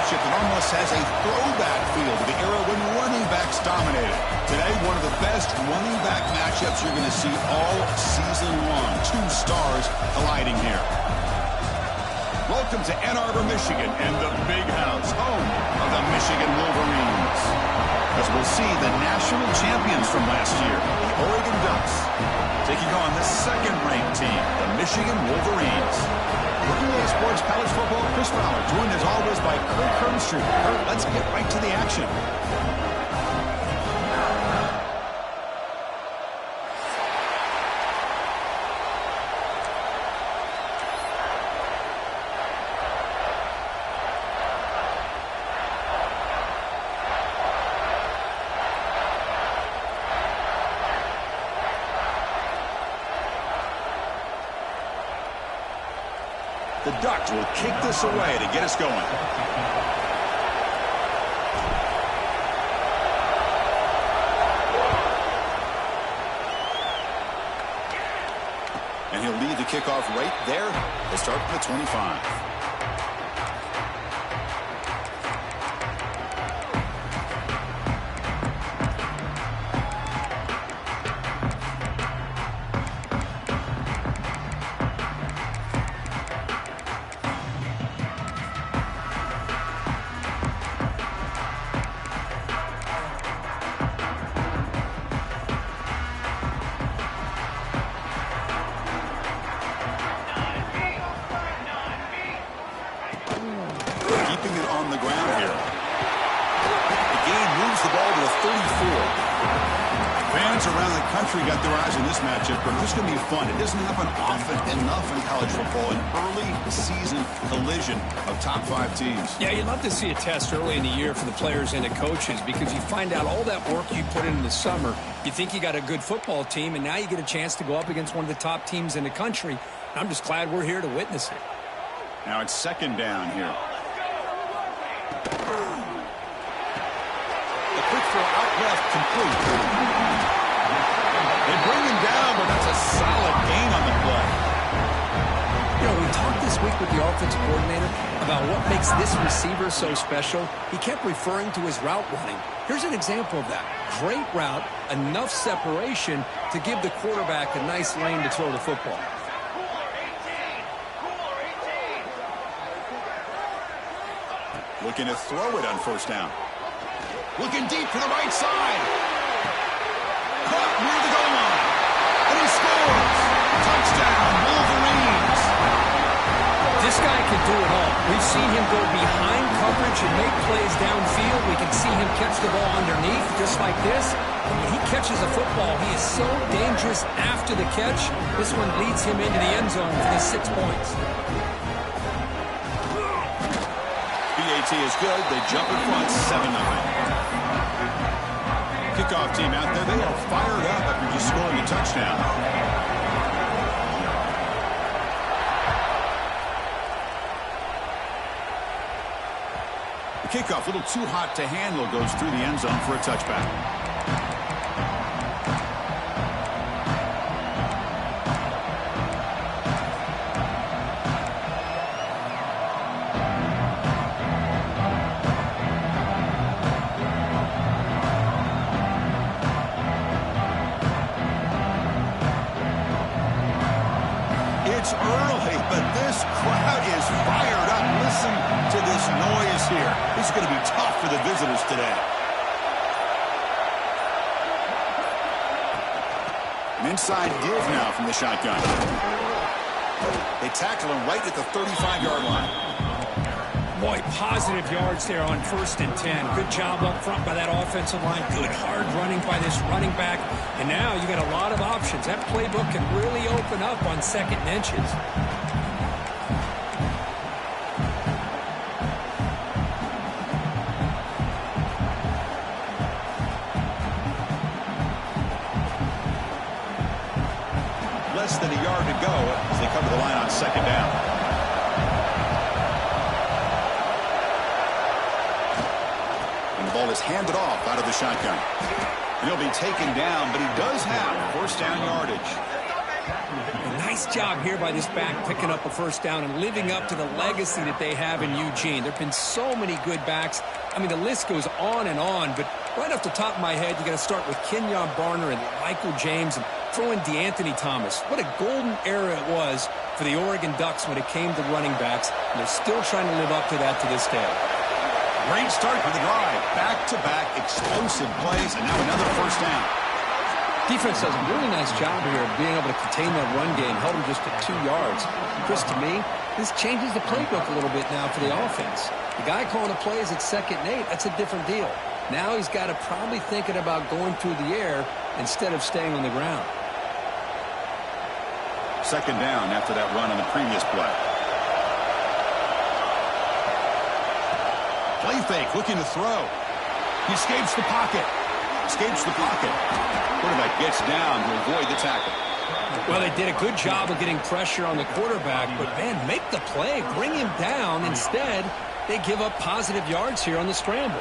matchup that almost has a throwback feel to the era when running backs dominated. Today, one of the best running back matchups you're going to see all season long. Two stars colliding here. Welcome to Ann Arbor, Michigan, and the Big House, home of the Michigan Wolverines. As we'll see the national champions from last year, the Oregon Ducks, taking on the second-ranked team, the Michigan Wolverines. Looking at Sports College Football, Chris Fowler, joined as always by Kirk Herbstreit. Kirk, let's get right to the action. The Ducks will kick this away to get us going. And he'll lead the kickoff right there. They start from the 25. On the ground here. The game moves the ball to the 34. Fans around the country got their eyes on this matchup, but this is going to be fun. It doesn't happen often enough in college football, an early season collision of top 5 teams. Yeah, you'd love to see a test early in the year for the players and the coaches because you find out all that work you put in the summer. You think you got a good football team, and now you get a chance to go up against one of the top teams in the country. I'm just glad we're here to witness it. Now it's second down here. The quick throw out left, complete. They bring him down, but that's a solid gain on the play. You know, we talked this week with the offensive coordinator about what makes this receiver so special. He kept referring to his route running. Here's an example of that. Great route, enough separation to give the quarterback a nice lane to throw the football. Looking to throw it on first down. Looking deep to the right side. Caught near the goal line. And he scores. Touchdown, Wolverines. This guy can do it all. We've seen him go behind coverage and make plays downfield. We can see him catch the ball underneath, just like this. And when he catches a football, he is so dangerous after the catch. This one leads him into the end zone for the 6 points. BAT is good. They jump in front, 7-9. Kickoff team out there. They are fired up after just scoring a touchdown. The kickoff, a little too hot to handle, goes through the end zone for a touchback. It's early, but this crowd is fired up. Listen to this noise here. This is going to be tough for the visitors today. An inside give now from the shotgun. They tackle him right at the 35-yard line. Boy, positive yards there on 1st and 10. Good job up front by that offensive line. Good hard running by this running back. And now you got a lot of options. That playbook can really open up on 2nd and inches. Less than a yard to go as they cover the line on 2nd down. Ball is handed off out of the shotgun. He'll be taken down, but he does have 1st down yardage. A nice Nice job here by this back, picking up a first down and living up to the legacy that they have in Eugene. There have been so many good backs. I mean, the list goes on and on, but right off the top of my head, you got to start with Kenyon Barner and Michael James and throw in DeAnthony Thomas. What a golden era it was for the Oregon Ducks when it came to running backs, and they're still trying to live up to that to this day. Great start for the drive. Back-to-back explosive plays, and now another first down. Defense does a really nice job here of being able to contain that run game, held them just at 2 yards. Chris, to me, this changes the playbook a little bit now for the offense. The guy calling the plays at 2nd and 8, that's a different deal. Now he's got to probably thinking about going through the air instead of staying on the ground. 2nd down after that run on the previous play. Play fake, looking to throw. He escapes the pocket. Quarterback gets down to avoid the tackle. Well, they did a good job of getting pressure on the quarterback, but, man, make the play. Bring him down. Instead, they give up positive yards here on the scramble.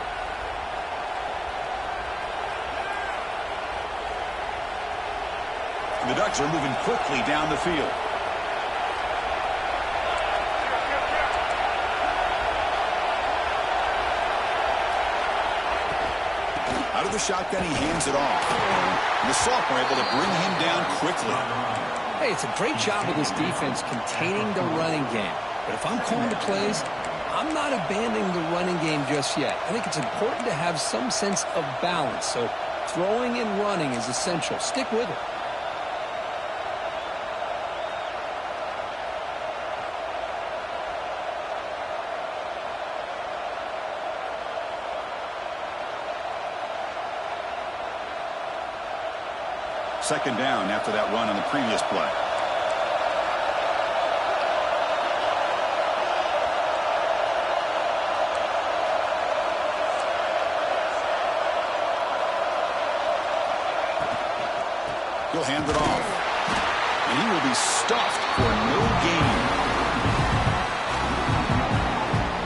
The Ducks are moving quickly down the field. Out of the shotgun, he hands it off. And the sophomore able to bring him down quickly. Hey, it's a great job of this defense containing the running game. But if I'm calling the plays, I'm not abandoning the running game just yet. I think it's important to have some sense of balance. So throwing and running is essential. Stick with it. Second down after that run on the previous play. He'll hand it off. And he will be stuffed for no gain.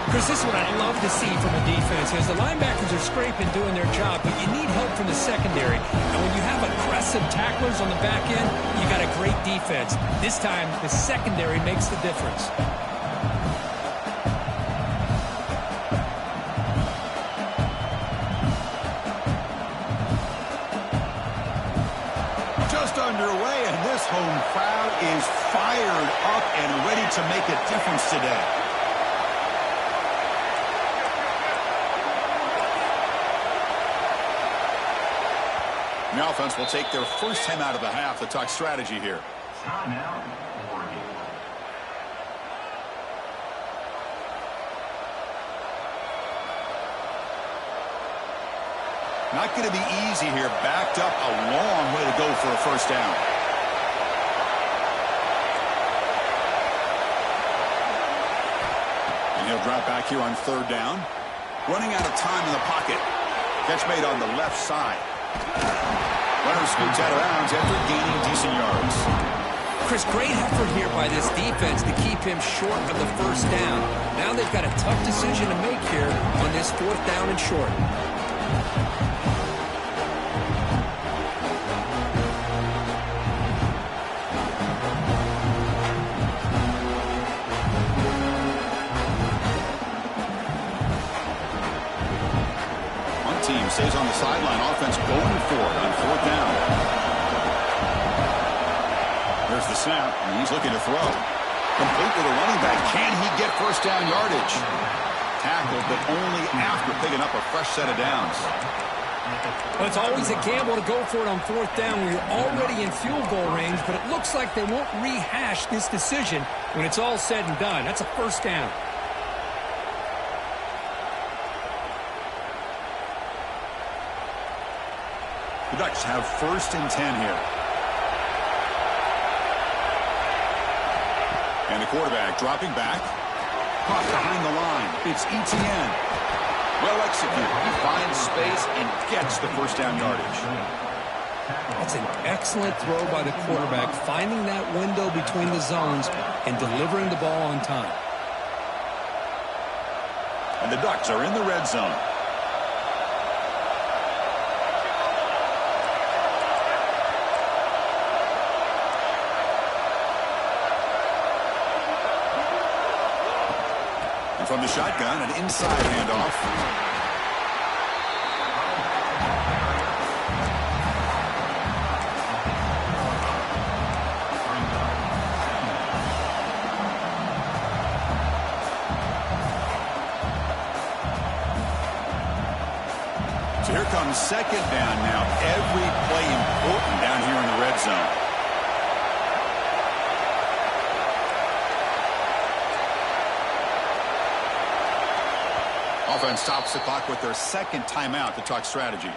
Chris, this is what I love to see from a defense is the linebackers are scraping, doing their job, but you need help from the secondary. And when you have aggressive tacklers on the back end, you got a great defense. This time, the secondary makes the difference. Just underway, and this home crowd is fired up and ready to make a difference today. The offense will take their first time out of the half to talk strategy here. Timeout, Oregon. Not going to be easy here. Backed up a long way to go for a first down. And he'll drop back here on 3rd down. Running out of time in the pocket. Catch made on the left side. Runner scoots out of bounds after gaining decent yards. Chris, great effort here by this defense to keep him short of the first down. Now they've got a tough decision to make here on this 4th down and short. Team stays on the sideline. Offense going for it on 4th down. There's the snap, and he's looking to throw. Complete with a running back. Can he get first down yardage? Tackled, but only after picking up a fresh set of downs. Well, it's always a gamble to go for it on 4th down when you're already in field goal range, but it looks like they won't rehash this decision when it's all said and done. That's a first down. The Ducks have 1st and 10 here. And the quarterback dropping back. Caught behind the line. It's Etienne. Well executed. He finds space and gets the first down yardage. That's an excellent throw by the quarterback, finding that window between the zones and delivering the ball on time. And the Ducks are in the red zone. And from the shotgun, an inside handoff. So here comes second down now. Every play important down here in the red zone. Offense stops the clock with their second timeout to talk strategy.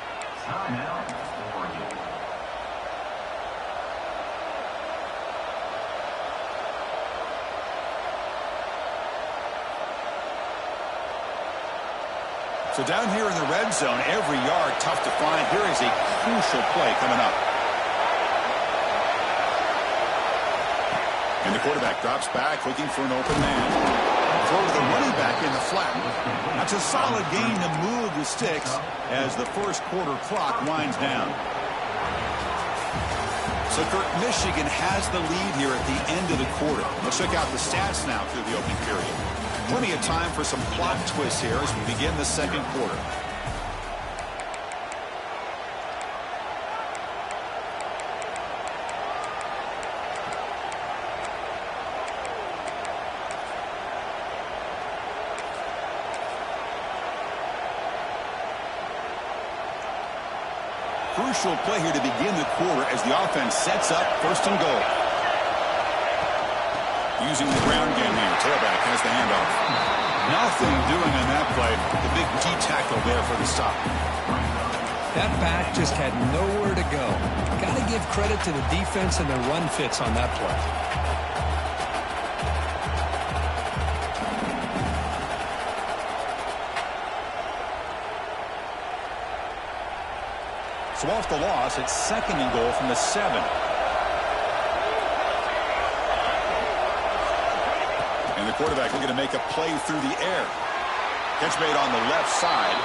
Timeout, Oregon. So down here in the red zone, every yard tough to find. Here is a crucial play coming up. And the quarterback drops back, looking for an open man. Throw to the running back in the flat. That's a solid gain to move the sticks as the first quarter clock winds down. So Kurt, Michigan has the lead here at the end of the quarter. Let's check out the stats now through the opening period. Plenty of time for some plot twists here as we begin the second quarter. Crucial play here to begin the quarter as the offense sets up first and goal. Using the ground game here. Tailback has the handoff. Nothing doing on that play. The big G tackle there for the stop. That back just had nowhere to go. Got to give credit to the defense and their run fits on that play. So off the loss, it's second and goal from the 7. And the quarterback looking to make a play through the air. Catch made on the left side.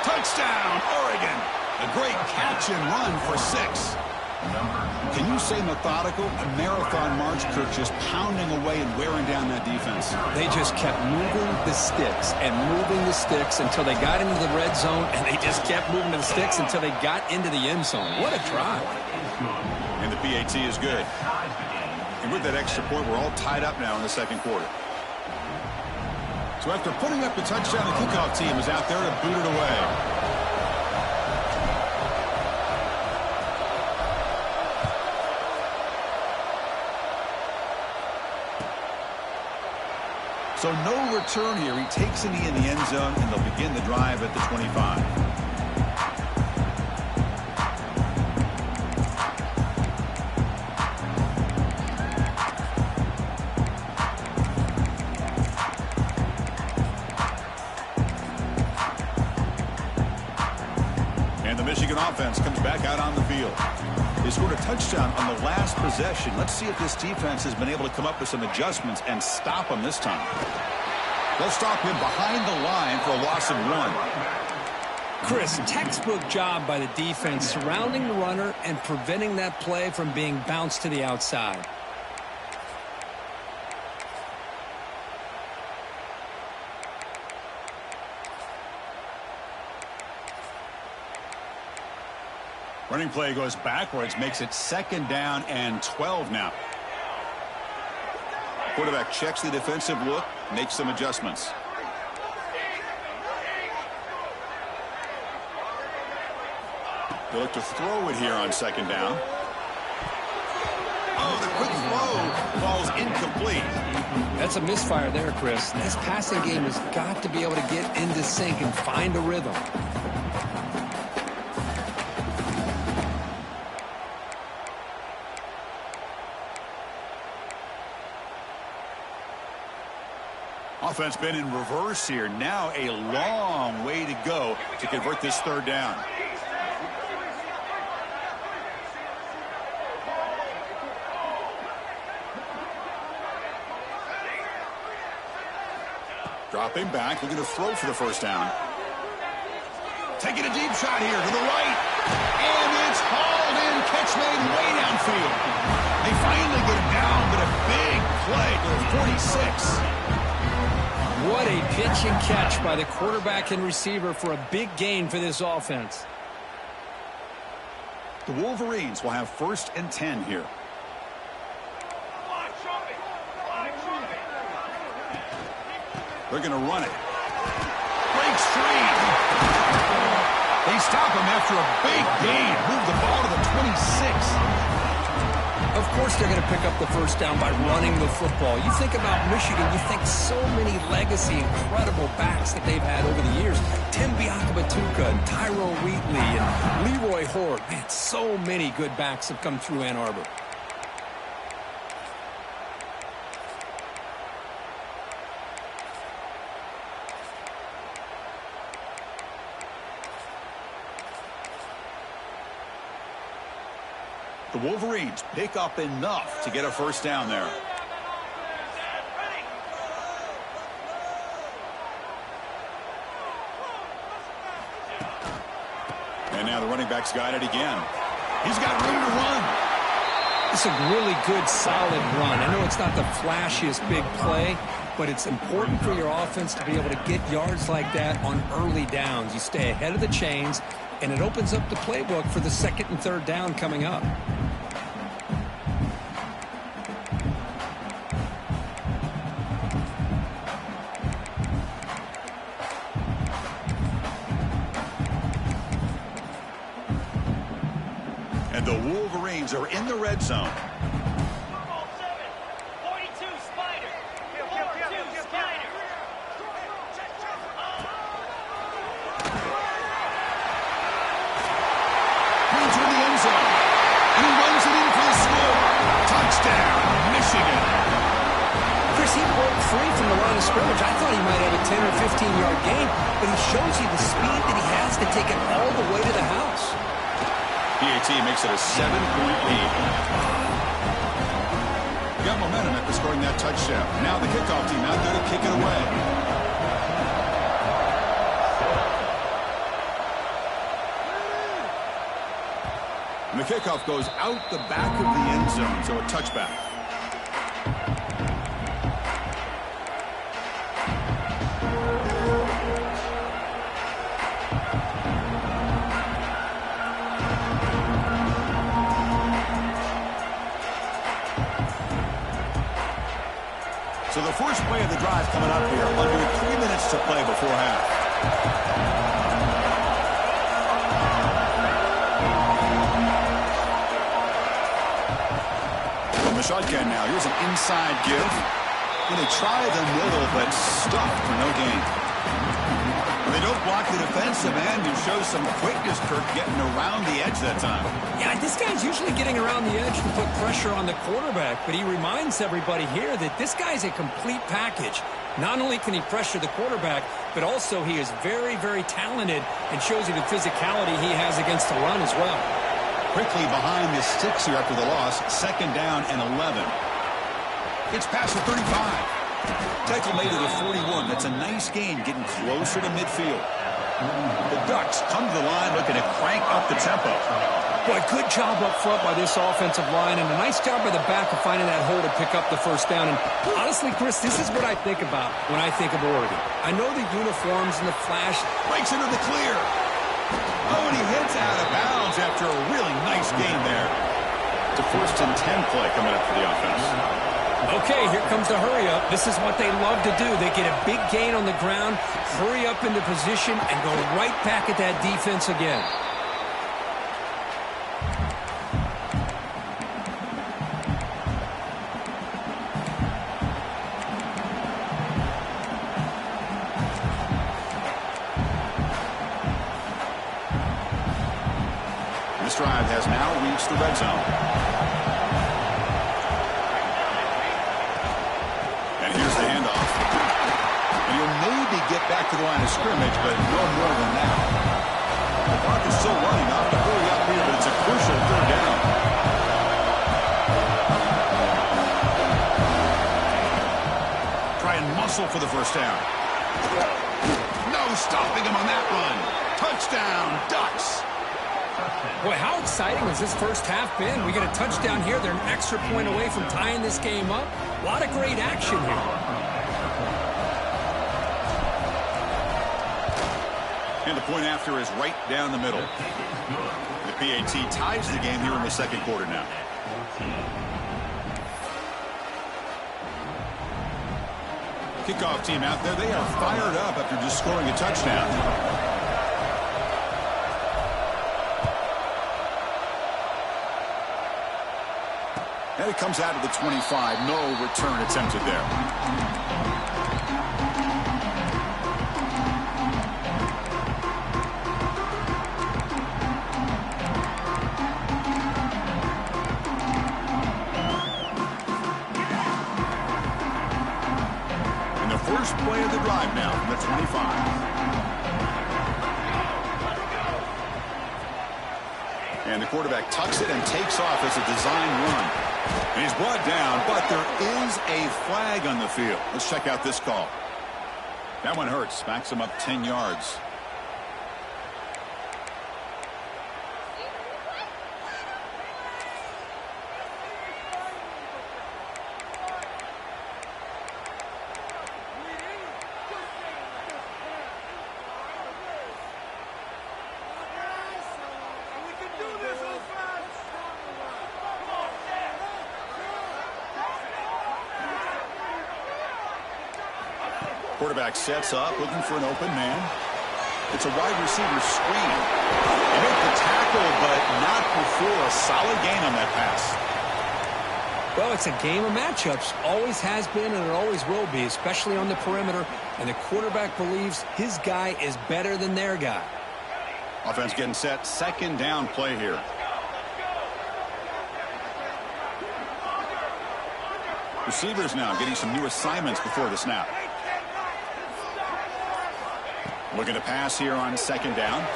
Touchdown, Oregon. A great catch and run for 6. Can you say methodical? A marathon march, Kirk, just pounding away and wearing down that defense. They just kept moving the sticks and moving the sticks until they got into the red zone, and they just kept moving the sticks until they got into the end zone. What a drive. And the PAT is good. And with that extra point, we're all tied up now in the second quarter. So after putting up the touchdown, the kickoff team is out there to boot it away. So no return here. He takes it in the end zone, and they'll begin the drive at the 25. And the Michigan offense comes back out on the field. They scored a touchdown on the last possession. Let's see if this defense has been able to come up with some adjustments and stop them this time. They'll stop him behind the line for a loss of 1. Chris, textbook job by the defense surrounding the runner and preventing that play from being bounced to the outside. Running play goes backwards, makes it second down and 12 now. Quarterback checks the defensive look, makes some adjustments. They look to throw it here on second down. Oh, the quick throw falls incomplete. That's a misfire there, Chris. This passing game has got to be able to get into sync and find a rhythm. Offense been in reverse here. Now a long way to go to convert this third down. Dropping back, looking to throw for the first down. Taking a deep shot here to the right. And it's hauled in, catch made way downfield. They finally get it down, but a big play to the 46. What a pitch and catch by the quarterback and receiver for a big gain for this offense. The Wolverines will have 1st and 10 here. They're going to run it. Breaks free. They stop him after a big gain. Move the ball to the 26. Of course they're going to pick up the first down by running the football. You think about Michigan, you think so many legacy, incredible backs that they've had over the years. Tim Biakabatuka and Tyrone Wheatley and Leroy Horde. Man, so many good backs have come through Ann Arbor. The Wolverines pick up enough to get a first down there. And now the running back's got it again. He's got room to run. It's a really good, solid run. I know it's not the flashiest big play, but it's important for your offense to be able to get yards like that on early downs. You stay ahead of the chains, and it opens up the playbook for the 2nd and 3rd down coming up. And the Wolverines are in the red zone. Scrimmage. I thought he might have a 10 or 15-yard gain, but he shows you the speed that he has to take it all the way to the house. PAT makes it a 7-point lead. Got momentum after scoring that touchdown. Now the kickoff team out there to kick it away. And the kickoff goes out the back of the end zone, so a touchback. So the first play of the drive coming up here, under 3 minutes to play before half. From the shotgun now, here's an inside give. Going to try the middle, but stuffed for no gain. They don't block the defensive end, who shows some quickness, Kirk, getting around the edge that time. Yeah, this guy's usually getting around the edge to put pressure on the quarterback, but he reminds everybody here that this guy's a complete package. Not only can he pressure the quarterback, but also he is very, very talented and shows you the physicality he has against the run as well. Quickly behind the sticks here after the loss, 2nd down and 11. It's past the 35. Tackle made at the 41. That's a nice gain, getting closer to midfield. The Ducks come to the line looking to crank up the tempo. Boy, good job up front by this offensive line, and a nice job by the back of finding that hole to pick up the first down. And honestly, Chris, this is what I think about when I think of Oregon. I know the uniforms and the flash. Breaks into the clear. Oh, and he hits out of bounds after a really nice gain there. It's a 1st and 10 play coming up for the offense. Okay, here comes the hurry up. This is what they love to do. They get a big gain on the ground, hurry up into position, and go right back at that defense again. This drive has now reached the red zone. Get back to the line of scrimmage, but no more than that. The clock is still running. Off to hurry up here, but it's a crucial 3rd down. Try and muscle for the first down. No stopping him on that run. Touchdown, Ducks. Boy, how exciting has this first half been? We get a touchdown here. They're an extra point away from tying this game up. A lot of great action here. And the point after is right down the middle. The PAT ties the game here in the second quarter now. Kickoff team out there. They are fired up after just scoring a touchdown. And it comes out of the 25. No return attempted there. First play of the drive now from the 25. And the quarterback tucks it and takes off as a design run. And he's brought down, but there is a flag on the field. Let's check out this call. That one hurts. Backs him up 10 yards. Quarterback sets up, looking for an open man. It's a wide receiver screen. They make the tackle, but not before a solid gain on that pass. Well, it's a game of matchups. Always has been, and it always will be, especially on the perimeter. And the quarterback believes his guy is better than their guy. Offense getting set. Second down play here. Receivers now getting some new assignments before the snap. Looking to pass here on second down.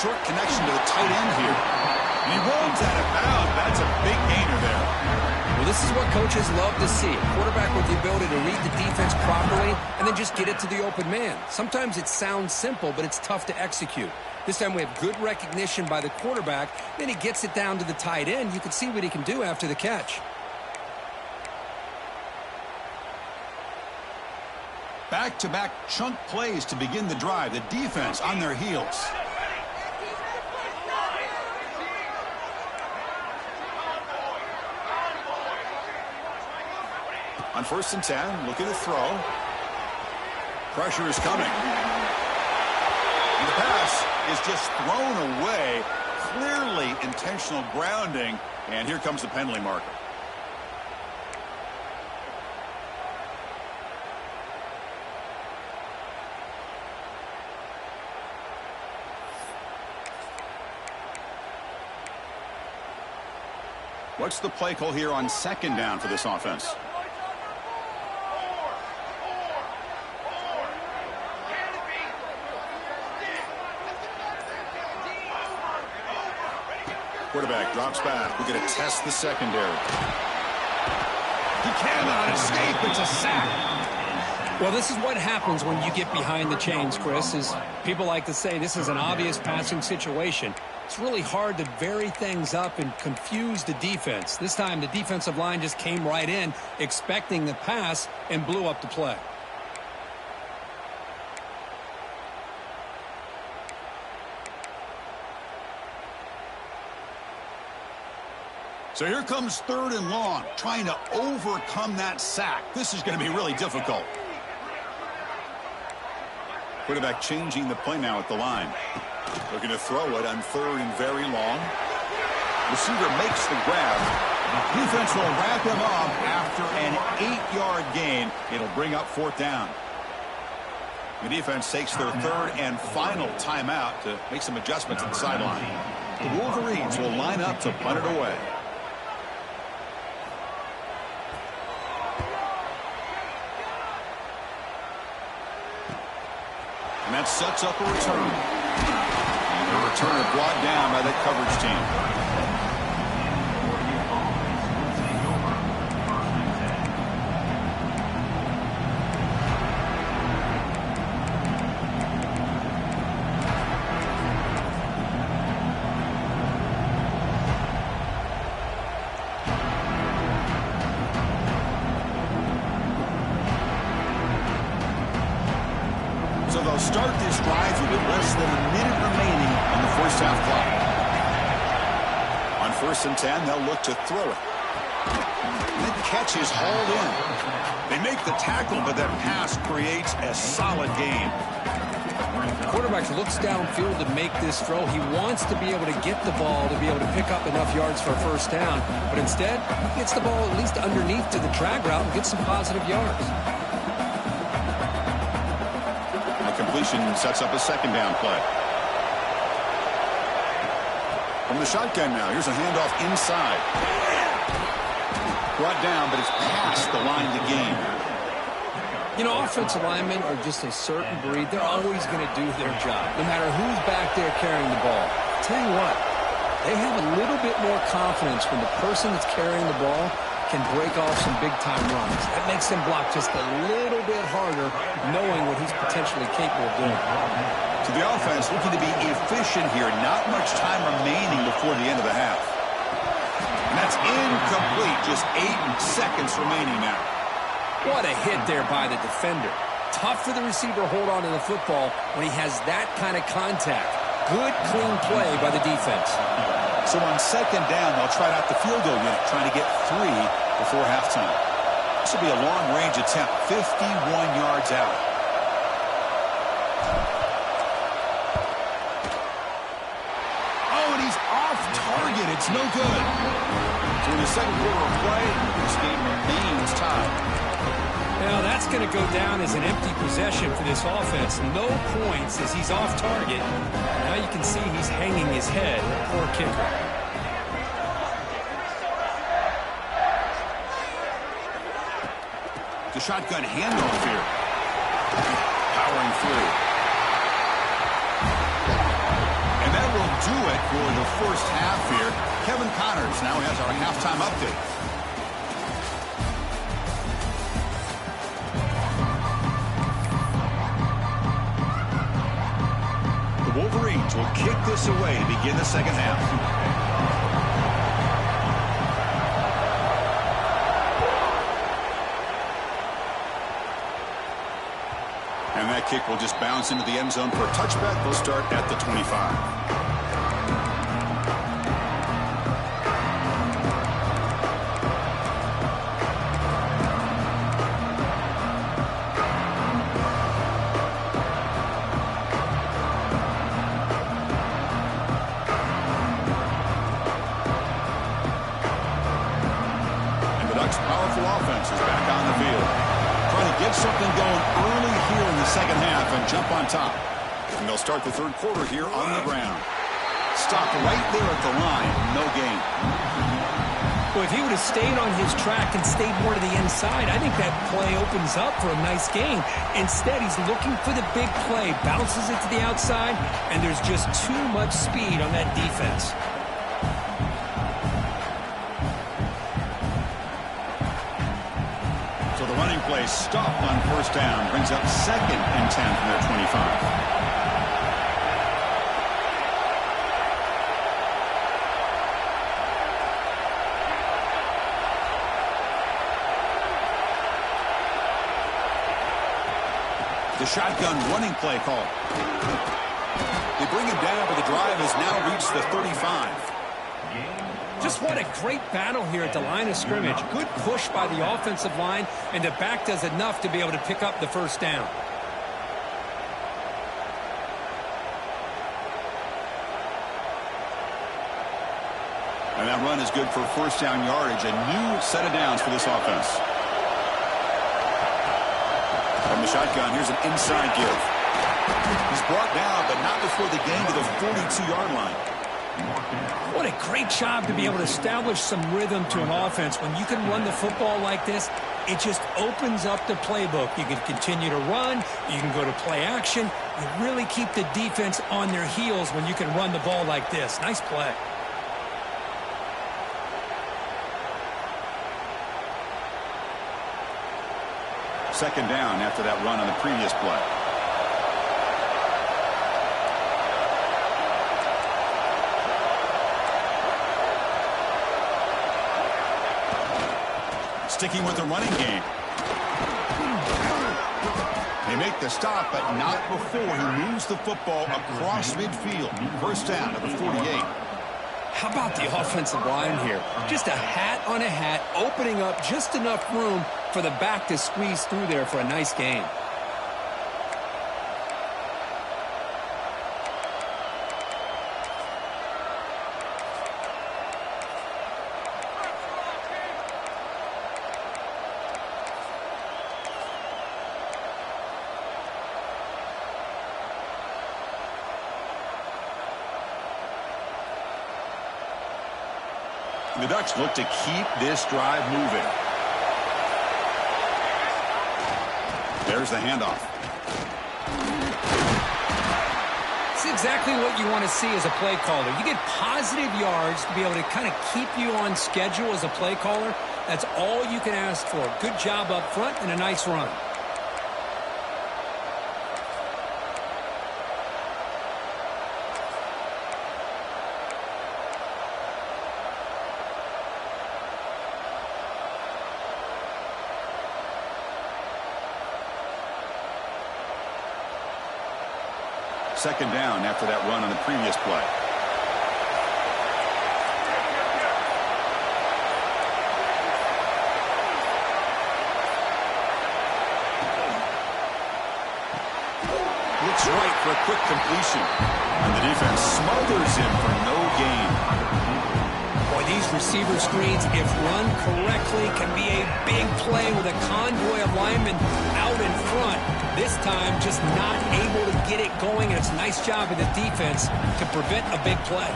Short connection to the tight end here. And he rolls out of bounds. That's a big gainer there. Well, this is what coaches love to see. A quarterback with the ability to read the defense properly and then just get it to the open man. Sometimes it sounds simple, but it's tough to execute. This time we have good recognition by the quarterback. Then he gets it down to the tight end. You can see what he can do after the catch. Back-to-back chunk plays to begin the drive. The defense on their heels. On 1st and 10, looking to throw. Pressure is coming. And the pass is just thrown away. Clearly intentional grounding. And here comes the penalty marker. What's the play call here on second down for this offense? Quarterback drops back. We're going to test the secondary. He cannot escape. It's a sack. Well, this is what happens when you get behind the chains, Chris, is people like to say this is an obvious passing situation. It's really hard to vary things up and confuse the defense. This time, the defensive line just came right in, expecting the pass, and blew up the play. So here comes 3rd and long, trying to overcome that sack. This is going to be really difficult. Quarterback changing the play now at the line. Looking to throw it on 3rd and very long. Receiver makes the grab. Defense will wrap him up after an 8-yard gain. It'll bring up 4th down. The defense takes their 3rd and final timeout to make some adjustments at the sideline. The Wolverines will line up to punt it away. And that sets up a return. And the returner brought down by that coverage team. So they'll start this drive with less than a minute remaining on the first half clock. On 1st and 10, they'll look to throw it. That catch is hauled in. They make the tackle, but that pass creates a solid gain. The quarterback looks downfield to make this throw. He wants to be able to get the ball to be able to pick up enough yards for a first down. But instead, he gets the ball at least underneath to the drag route and gets some positive yards. A completion sets up a second down play. From the shotgun now, here's a handoff inside. Brought down, but it's past the line to gain. You know, offensive linemen are just a certain breed. They're always going to do their job, no matter who's back there carrying the ball. I'll tell you what, they have a little bit more confidence when the person that's carrying the ball can break off some big-time runs. That makes them block just a little bit harder, knowing what he's potentially capable of doing. So the offense looking to be efficient here. Not much time remaining before the end of the half. And that's incomplete. Just 8 seconds remaining now. What a hit there by the defender. Tough for the receiver to hold on to the football when he has that kind of contact. Good, clean play by the defense. So on 2nd down, they'll try out the field goal unit, trying to get 3 before halftime. This will be a long-range attempt, 51 yards out. Oh, and he's off target. It's no good. So in the second quarter of play, this game remains tied. Now, that's going to go down as an empty possession for this offense. No points as he's off target. Now you can see he's hanging his head. Poor kicker. The shotgun handoff here. Powering through. And that will do it for the first half here. Kevin Connors now has our halftime update. The Wolverines will kick this away to begin the second half. And that kick will just bounce into the end zone for a touchback. They'll start at the 25. Powerful offense is back on the field. Trying to get something going early here in the second half and jump on top. And they'll start the third quarter here on the ground. Stopped right there at the line. No gain. Well, if he would have stayed on his track and stayed more to the inside, I think that play opens up for a nice gain. Instead, he's looking for the big play. Bounces it to the outside, and there's just too much speed on that defense. Running play stopped on first down. Brings up 2nd and 10 from their 25. The shotgun running play call. They bring him down, but the drive has now reached the 35. Just what a great battle here at the line of scrimmage. Good push by the offensive line, and the back does enough to be able to pick up the first down. And that run is good for first down yardage. A new set of downs for this offense. From the shotgun, here's an inside give. He's brought down, but not before the gain to the 42-yard line. What a great job to be able to establish some rhythm to an offense. When you can run the football like this, it just opens up the playbook. You can continue to run. You can go to play action. You really keep the defense on their heels when you can run the ball like this. Nice play. Second down after that run on the previous play. Sticking with the running game. They make the stop, but not before he moves the football across midfield. First down at the 48. How about the offensive line here? Just a hat on a hat, opening up just enough room for the back to squeeze through there for a nice gain. The Ducks look to keep this drive moving. There's the handoff. It's exactly what you want to see as a play caller. You get positive yards to be able to kind of keep you on schedule as a play caller. That's all you can ask for. Good job up front and a nice run. Second down after that run on the previous play. Looks right for a quick completion. And the defense smothers him for no gain. Boy, these receiver screens, if run correctly, can be a big play with a convoy of linemen out in front. This time, just not able to get it going, and it's a nice job of the defense to prevent a big play.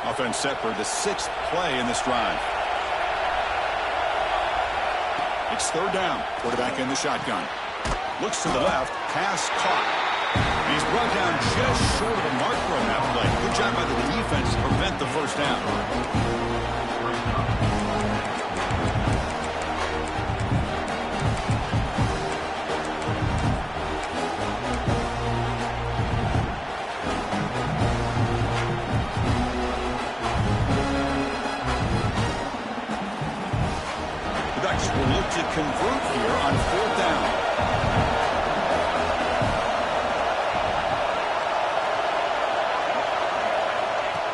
Offense set for the 6th play in this drive. It's third down. Quarterback in the shotgun. Looks to the left. Pass caught. He's brought down just short of the marker on that play. Good job by the defense to prevent the first down. The Ducks will look to convert here on fourth down.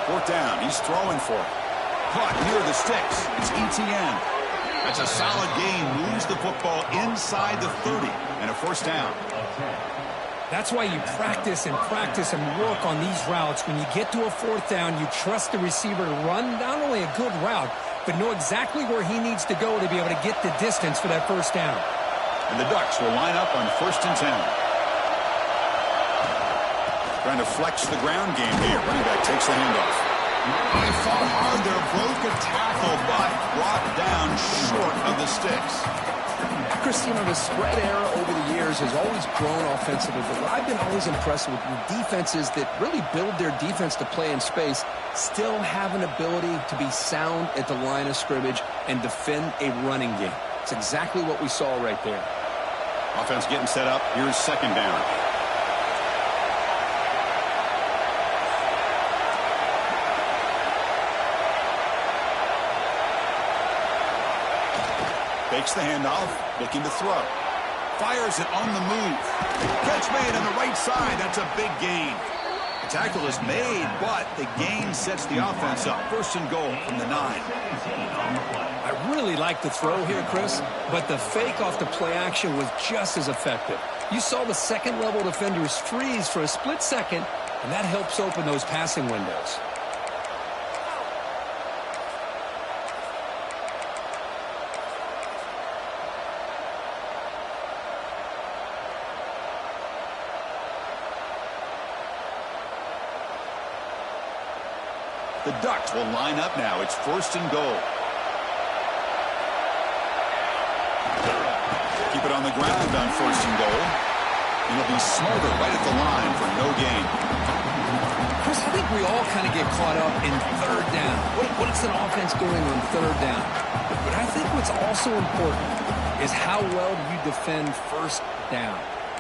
Fourth down. He's throwing for it. Caught near the sticks. It's ETN. That's a solid gain. Moves the football inside the 30. And a first down. That's why you practice and work on these routes. When you get to a fourth down, you trust the receiver to run not only a good route, but know exactly where he needs to go to be able to get the distance for that first down. And the Ducks will line up on 1st and 10. Trying to flex the ground game here. Running back takes the handoff. They fought hard there, broke a tackle, but brought down short of the sticks. Chris, you know, the spread era over the years has always grown offensively, but what I've been always impressed with defenses that really build their defense to play in space still have an ability to be sound at the line of scrimmage and defend a running game. It's exactly what we saw right there. Offense getting set up. Here's second down. Takes the handoff, looking to throw. Fires it on the move. Catch made on the right side. That's a big gain. The tackle is made, but the gain sets the offense up. 1st and goal from the 9. I really like the throw here, Chris, but the fake off the play action was just as effective. You saw the second-level defenders freeze for a split second, and that helps open those passing windows. The Ducks will line up now. It's 1st and goal. Keep it on the ground on 1st and goal. And he'll be smothered right at the line for no gain. Chris, I think we all kind of get caught up in third down. What's an offense doing on third down? But I think what's also important is how well you defend first down.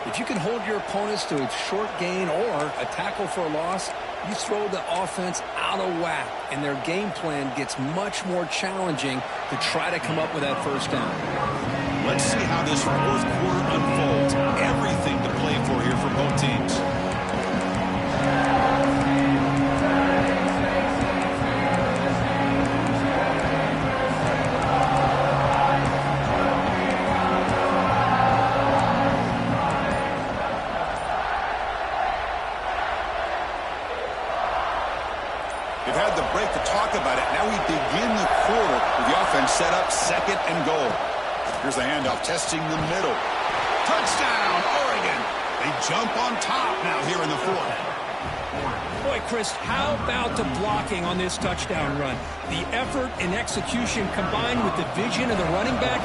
If you can hold your opponents to a short gain or a tackle for a loss, you throw the offense out of whack, and their game plan gets much more challenging to try to come up with that first down. Let's see how this fourth quarter unfolds. Everything to play for here for both teams. They've had the break to talk about it. Now we begin the quarter with the offense set up, second and goal. Here's the handoff, testing the middle. Touchdown, Oregon. They jump on top now here in the fourth. Boy, Chris, how about the blocking on this touchdown run? The effort and execution combined with the vision of the running back,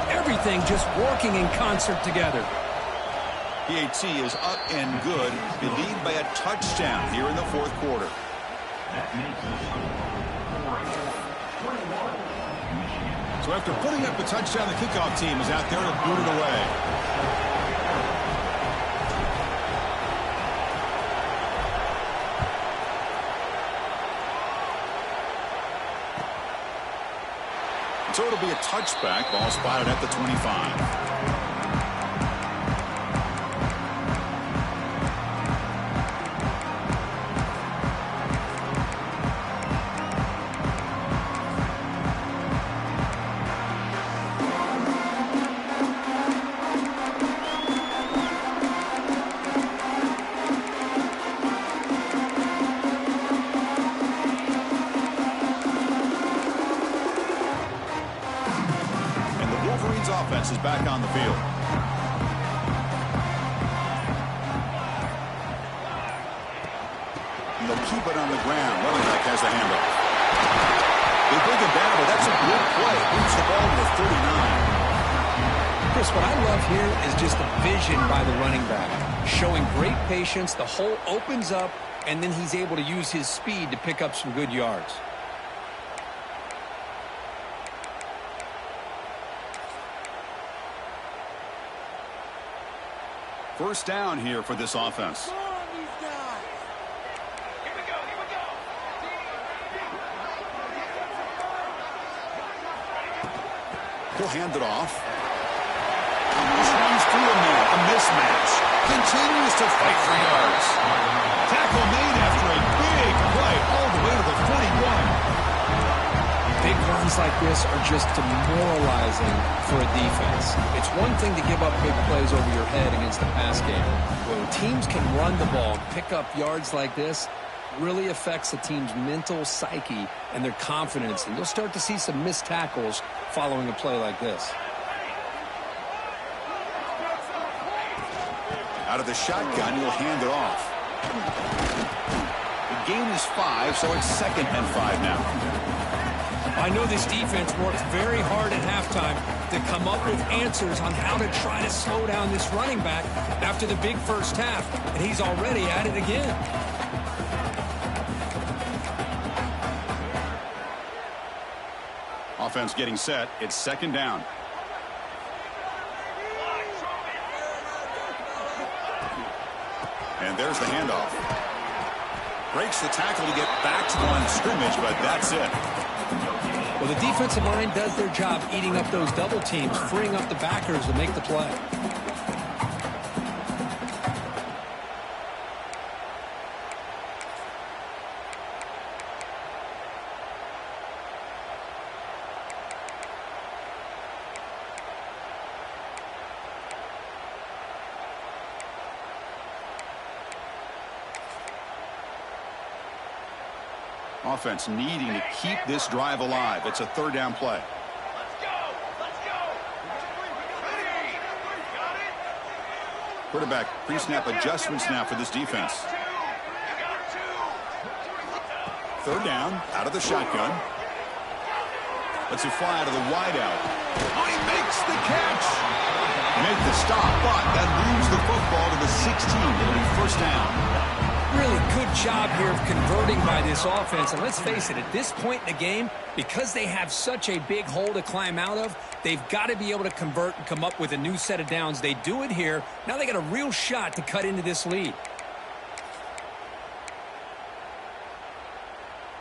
everything just working in concert together. PAT is up and good. They lead by a touchdown here in the fourth quarter. So after putting up a touchdown, the kickoff team is out there to boot it away. So it'll be a touchback. Ball spotted at the 25. Offense is back on the field. And they'll keep it on the ground. Running back has the handoff. They bring it down, but that's a good play. Moves the ball to the 39. Chris, what I love here is just the vision by the running back. Showing great patience, the hole opens up, and then he's able to use his speed to pick up some good yards. First down here for this offense. He'll hand it off. Just runs through a man. A mismatch. Continues to fight for yards. Tackle made after a big play all the way to the 41. Big runs like this are just demoralizing for a defense. It's one thing to give up big plays over your head against the pass game. When teams can run the ball, pick up yards like this, really affects a team's mental psyche and their confidence. And you'll start to see some missed tackles following a play like this. Out of the shotgun, he'll hand it off. The gain is 5, so it's 2nd and 5 now. I know this defense worked very hard at halftime to come up with answers on how to try to slow down this running back after the big first half, and he's already at it again. Offense getting set. It's 2nd down. And there's the handoff. Breaks the tackle to get back to the line of scrimmage, but that's it. Well, the defensive line does their job eating up those double teams, freeing up the backers to make the play. Offense needing to keep this drive alive. It's a 3rd down play. Quarterback pre-snap adjustments now for this defense. 3rd down, out of the shotgun. Lets it fly out of the wideout. Oh, he makes the catch. Make the stop, but that moves the football to the 16. It'll be 1st down. Really good job here of converting by this offense. And let's face it, at this point in the game, because they have such a big hole to climb out of, they've got to be able to convert and come up with a new set of downs. They do it here. Now they got a real shot to cut into this lead.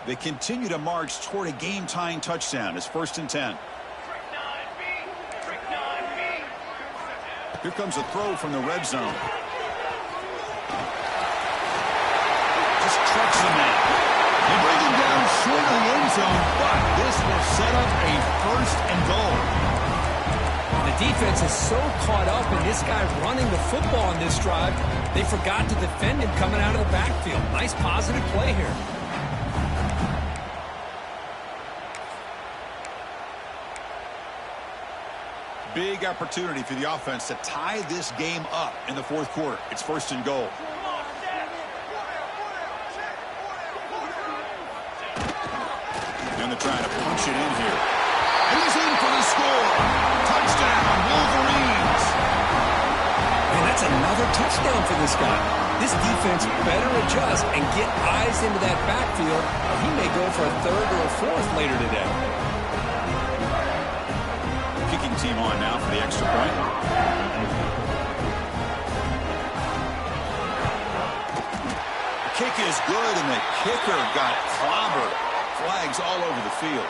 They continue to march toward a game-tying touchdown. It's 1st and 10. Here comes a throw from the red zone. Just trucks him in. They bring him down short of the end zone, but this will set up a 1st and goal. The defense is so caught up in this guy running the football on this drive, they forgot to defend him coming out of the backfield. Nice positive play here. Big opportunity for the offense to tie this game up in the 4th quarter. It's 1st and goal. And they're trying to punch it in here. And he's in for the score. Touchdown, Wolverines. Man, that's another touchdown for this guy. This defense better adjust and get eyes into that backfield, or he may go for a 3rd or a 4th later today. Kicking team on now for the extra point. The kick is good, and the kicker got clobbered. Flags all over the field.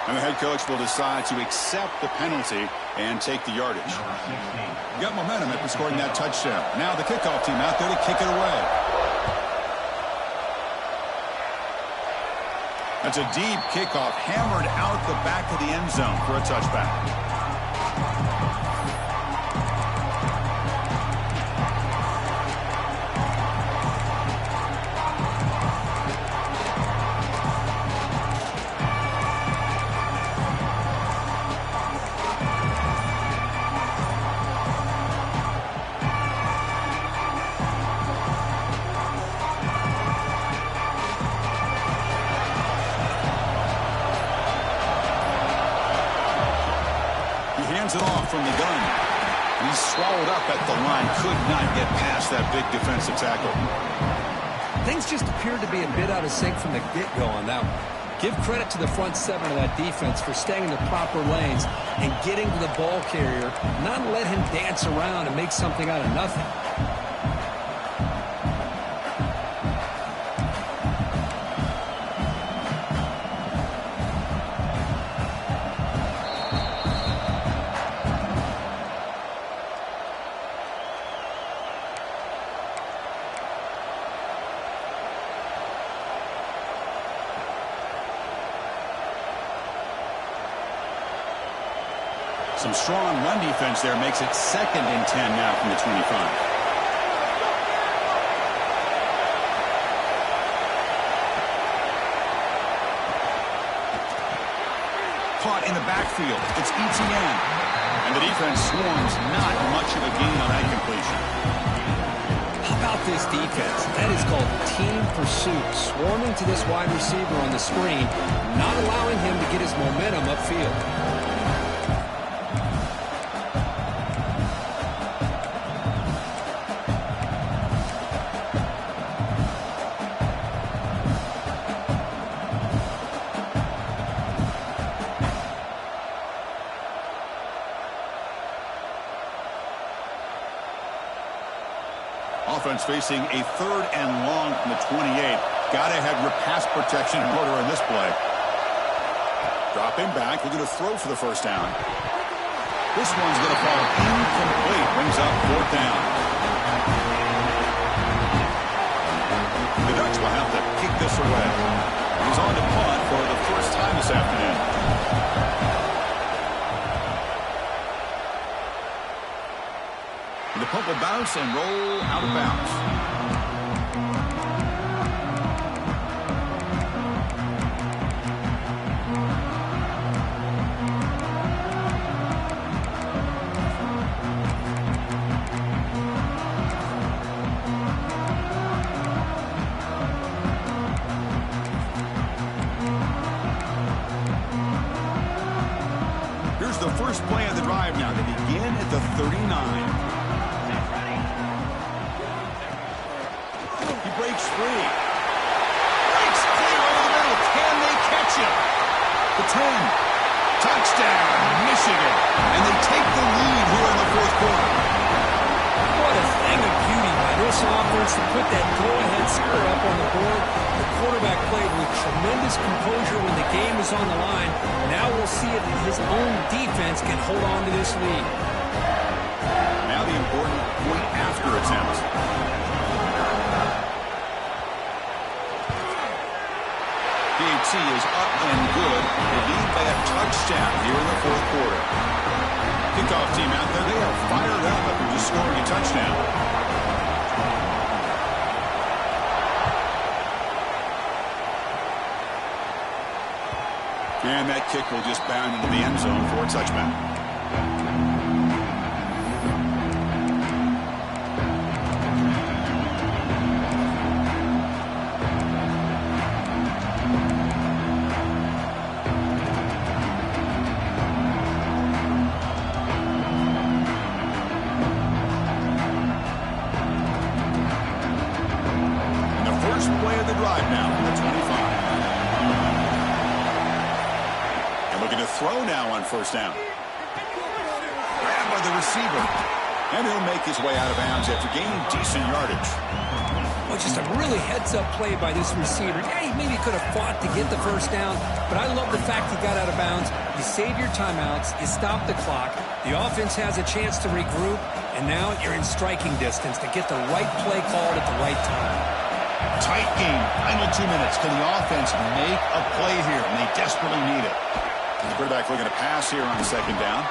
And the head coach will decide to accept the penalty and take the yardage. Got momentum after scoring that touchdown. Now the kickoff team out there to kick it away. That's a deep kickoff, hammered out the back of the end zone for a touchback. It off from the gun. He's swallowed up at the line. Could not get past that big defensive tackle. Things just appeared to be a bit out of sync from the get-go on that one. Give credit to the front 7 of that defense for staying in the proper lanes and getting to the ball carrier, not let him dance around and make something out of nothing. Some strong run defense there makes it 2nd and 10 now from the 25. Caught in the backfield. It's ETN. And the defense swarms. Not much of a gain on that completion. How about this defense? That is called team pursuit. Swarming to this wide receiver on the screen, not allowing him to get his momentum upfield. Offense facing a 3rd and long from the 28. Got to have your pass protection in order in this play. Dropping back. We're going to throw for the 1st down. This one's going to fall incomplete. Brings up 4th down. The Ducks will have to kick this away. He's on to punt for the first time this afternoon. The punt will bounce and roll out of bounds. Here's the first play of the drive now. They begin at the 39. Breaks free. it. The 10. Touchdown, Michigan. And they take the lead here in the fourth quarter. What a thing of beauty by this offense to put that go-ahead score up on the board. The quarterback played with tremendous composure when the game was on the line. Now we'll see if his own defense can hold on to this lead. Now the important point after attempt. PAT is up and good. They lead by a touchdown here in the fourth quarter. Kickoff team out there, they are fired up after just scoring a touchdown. And that kick will just bound into the end zone for a touchback. Throw now on first down. Grabbed by the receiver. And he'll make his way out of bounds after gaining decent yardage. Well, just a really heads-up play by this receiver. Yeah, he maybe could have fought to get the first down, but I love the fact he got out of bounds. You save your timeouts. You stop the clock. The offense has a chance to regroup, and now you're in striking distance to get the right play called at the right time. Tight game. Final 2 minutes. Can the offense make a play here? And they desperately need it. The quarterback looking to pass here on second down.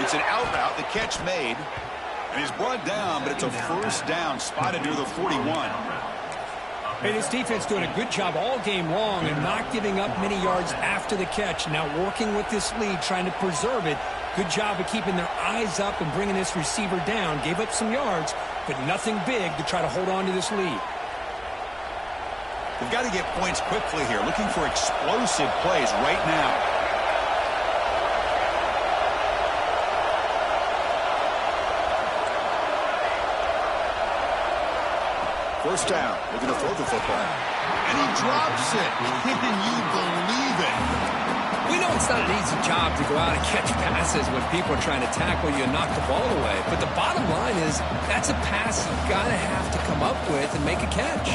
It's an out route. The catch made. And he's brought down, but it's a first down spotted near the 41. Hey, this defense doing a good job all game long and not giving up many yards after the catch. Now working with this lead, trying to preserve it. Good job of keeping their eyes up and bringing this receiver down. Gave up some yards, but nothing big to try to hold on to this lead. They've got to get points quickly here. Looking for explosive plays right now. First down. Looking to throw the football. And he drops it. Can you believe it? We know it's not an easy job to go out and catch passes when people are trying to tackle you and knock the ball away. But the bottom line is that's a pass you've got to have to come up with and make a catch.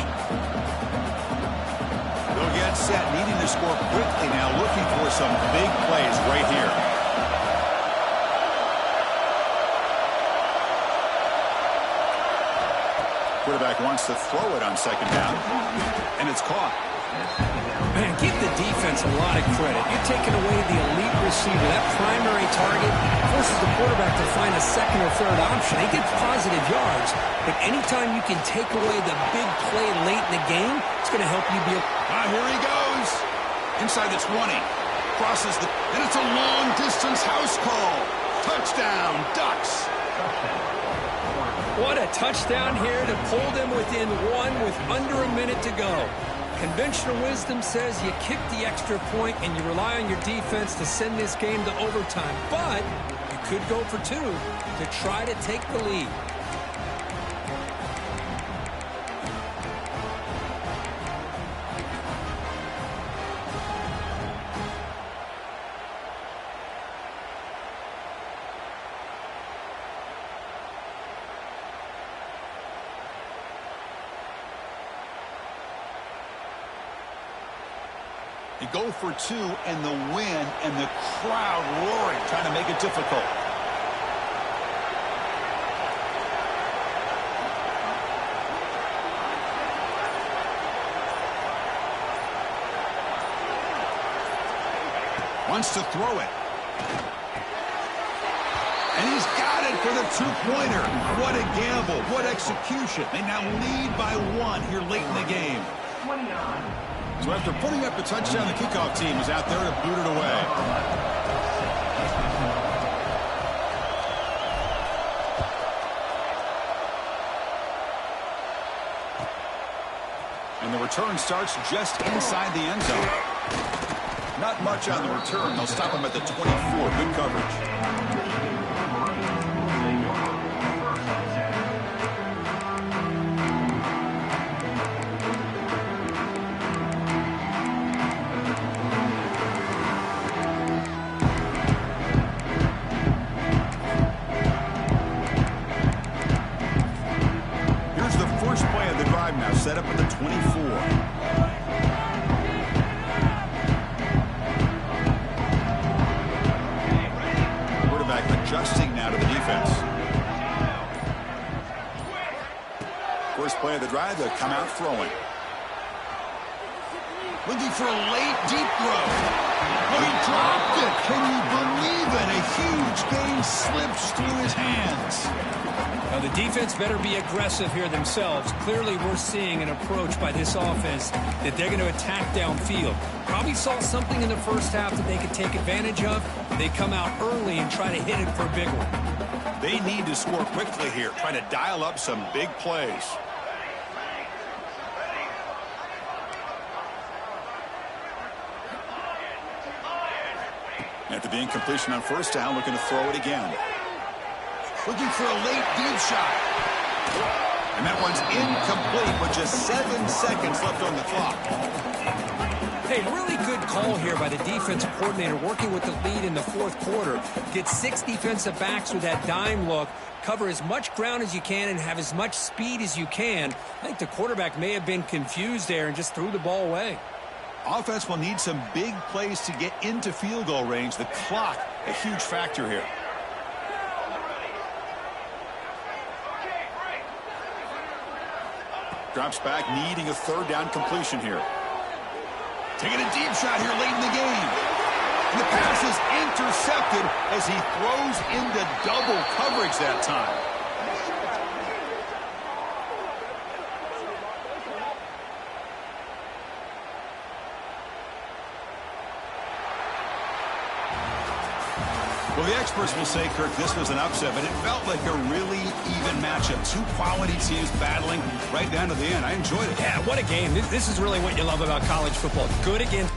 They'll get set, needing to score quickly now, looking for some big plays right here. Quarterback wants to throw it on second down, and it's caught. Man, give the defense a lot of credit. You're taking away the elite receiver. That primary target forces the quarterback to find a second or third option. He gets positive yards, but anytime you can take away the big play late in the game, it's going to help you be here he goes. Inside the 20. Crosses the... And it's a long-distance house call. Touchdown, Ducks. What a touchdown here to pull them within one with under a minute to go. Conventional wisdom says you kick the extra point and you rely on your defense to send this game to overtime. But you could go for two to try to take the lead. They go for two and the win, and the crowd roaring, trying to make it difficult. Wants to throw it. And he's got it for the two-pointer. What a gamble. What execution. They now lead by one here late in the game. So after putting up the touchdown, the kickoff team is out there to boot it away. And the return starts just inside the end zone. Not much on the return. They'll stop him at the 24. Good coverage. set up at the 24. Adjusting now to the defense. First play of the drive, they'll come out throwing. Looking for a late deep throw. Oh, he dropped it. Can you believe it? A huge gain slips through his hands. Now, the defense better be aggressive here themselves. Clearly, we're seeing an approach by this offense that they're going to attack downfield. Probably saw something in the first half that they could take advantage of. They come out early and try to hit it for a big one. They need to score quickly here, trying to dial up some big plays. After the incompletion on first down, looking to throw it again. Looking for a late deep shot. And that one's incomplete with just 7 seconds left on the clock. Hey, really good call here by the defensive coordinator working with the lead in the fourth quarter. Get 6 defensive backs with that dime look. Cover as much ground as you can and have as much speed as you can. I think the quarterback may have been confused there and just threw the ball away. Offense will need some big plays to get into field goal range. The clock, a huge factor here. Drops back, needing a third down completion here. Taking a deep shot here late in the game. And the pass is intercepted as he throws into double coverage that time. Well, the experts will say, Kirk, this was an upset, but it felt like a really even matchup. 2 quality teams battling right down to the end. I enjoyed it. Yeah, what a game. This is really what you love about college football. Good against